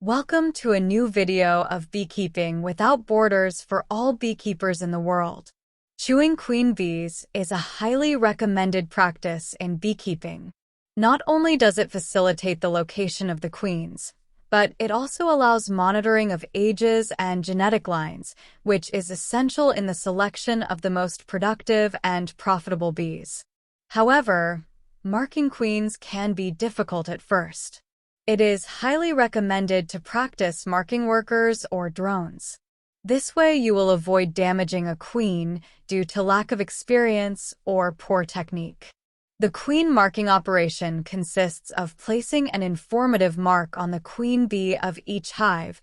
Welcome to a new video of beekeeping without borders for all beekeepers in the world. Chewing queen bees is a highly recommended practice in beekeeping. Not only does it facilitate the location of the queens, but it also allows monitoring of ages and genetic lines, which is essential in the selection of the most productive and profitable bees. However, marking queens can be difficult at first. It is highly recommended to practice marking workers or drones. This way you will avoid damaging a queen due to lack of experience or poor technique. The queen marking operation consists of placing an informative mark on the queen bee of each hive,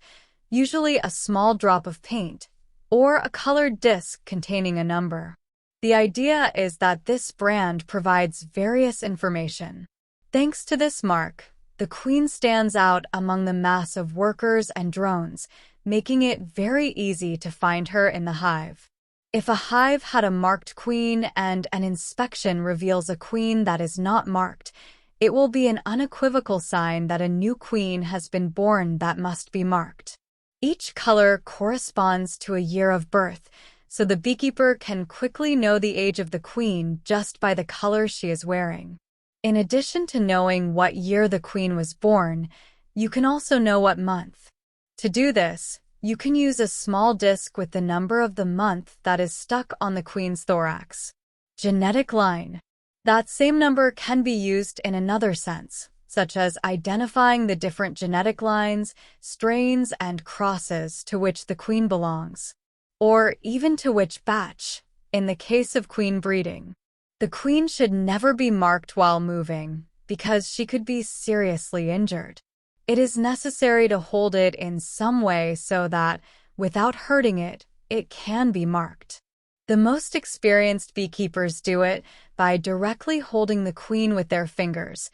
usually a small drop of paint, or a colored disc containing a number. The idea is that this brand provides various information. Thanks to this mark, the queen stands out among the mass of workers and drones, making it very easy to find her in the hive. If a hive had a marked queen and an inspection reveals a queen that is not marked, it will be an unequivocal sign that a new queen has been born that must be marked. Each color corresponds to a year of birth, so the beekeeper can quickly know the age of the queen just by the color she is wearing. In addition to knowing what year the queen was born, you can also know what month. To do this, you can use a small disc with the number of the month that is stuck on the queen's thorax. Genetic line. That same number can be used in another sense, such as identifying the different genetic lines, strains, and crosses to which the queen belongs, or even to which batch, in the case of queen breeding. The queen should never be marked while moving, because she could be seriously injured. It is necessary to hold it in some way so that, without hurting it, it can be marked. The most experienced beekeepers do it by directly holding the queen with their fingers.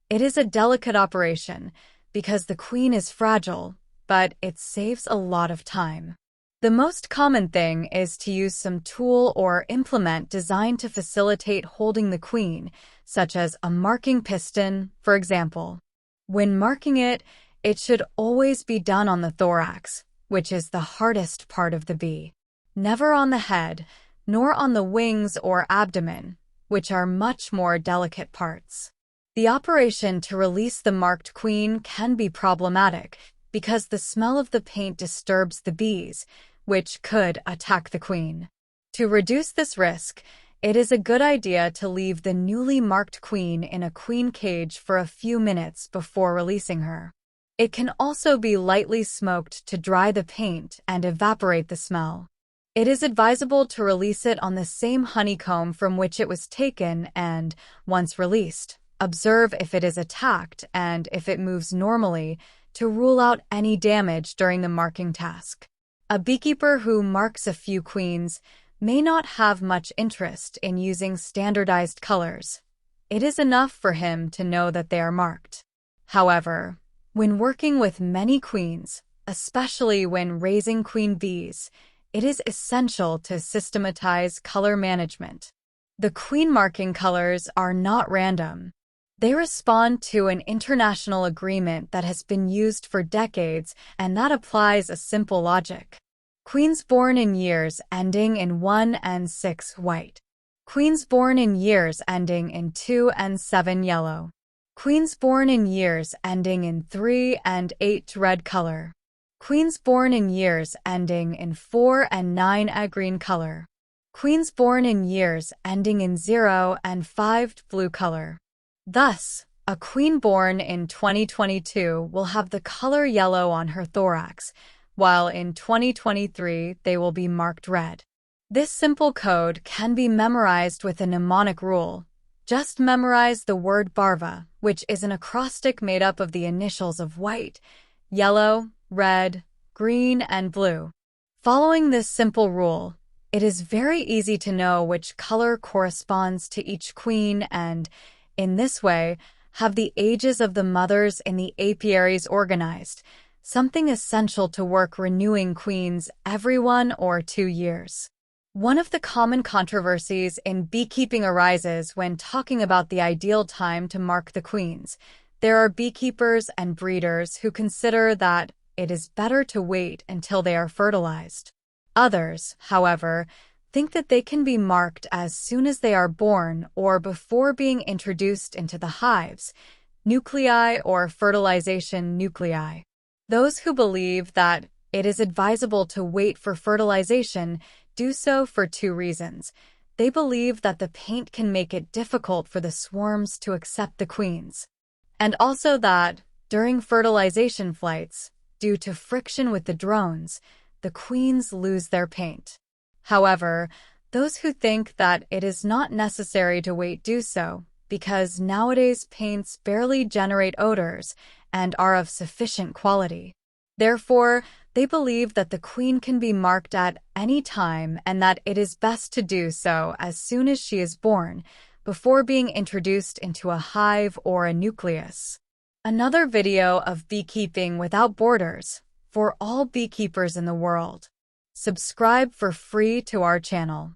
It is a delicate operation, because the queen is fragile, but it saves a lot of time. The most common thing is to use some tool or implement designed to facilitate holding the queen, such as a marking piston, for example. When marking it, it should always be done on the thorax, which is the hardest part of the bee. Never on the head, nor on the wings or abdomen, which are much more delicate parts. The operation to release the marked queen can be problematic because the smell of the paint disturbs the bees, which could attack the queen. To reduce this risk, it is a good idea to leave the newly marked queen in a queen cage for a few minutes before releasing her. It can also be lightly smoked to dry the paint and evaporate the smell. It is advisable to release it on the same honeycomb from which it was taken and, once released, observe if it is attacked and if it moves normally to rule out any damage during the marking task. A beekeeper who marks a few queens may not have much interest in using standardized colors. It is enough for him to know that they are marked. However, when working with many queens, especially when raising queen bees, it is essential to systematize color management. The queen marking colors are not random. They respond to an international agreement that has been used for decades, and that applies a simple logic. Queens born in years ending in 1 and 6 white. Queens born in years ending in 2 and 7 yellow. Queens born in years ending in 3 and 8 red color. Queens born in years ending in 4 and 9 green color. Queens born in years ending in 0 and 5 blue color. Thus, a queen born in 2022 will have the color yellow on her thorax, while in 2023 they will be marked red. This simple code can be memorized with a mnemonic rule. Just memorize the word barva, which is an acrostic made up of the initials of white, yellow, red, green, and blue. Following this simple rule, it is very easy to know which color corresponds to each queen and, in this way, have the ages of the mothers in the apiaries organized, something essential to work renewing queens every 1 or 2 years. One of the common controversies in beekeeping arises when talking about the ideal time to mark the queens. There are beekeepers and breeders who consider that it is better to wait until they are fertilized. Others, however, think that they can be marked as soon as they are born or before being introduced into the hives, nuclei or fertilization nuclei. Those who believe that it is advisable to wait for fertilization do so for two reasons. They believe that the paint can make it difficult for the swarms to accept the queens, and also that, during fertilization flights, due to friction with the drones, the queens lose their paint. However, those who think that it is not necessary to wait do so, because nowadays paints barely generate odors and are of sufficient quality. Therefore, they believe that the queen can be marked at any time and that it is best to do so as soon as she is born, before being introduced into a hive or a nucleus. Another video of beekeeping without borders for all beekeepers in the world. Subscribe for free to our channel.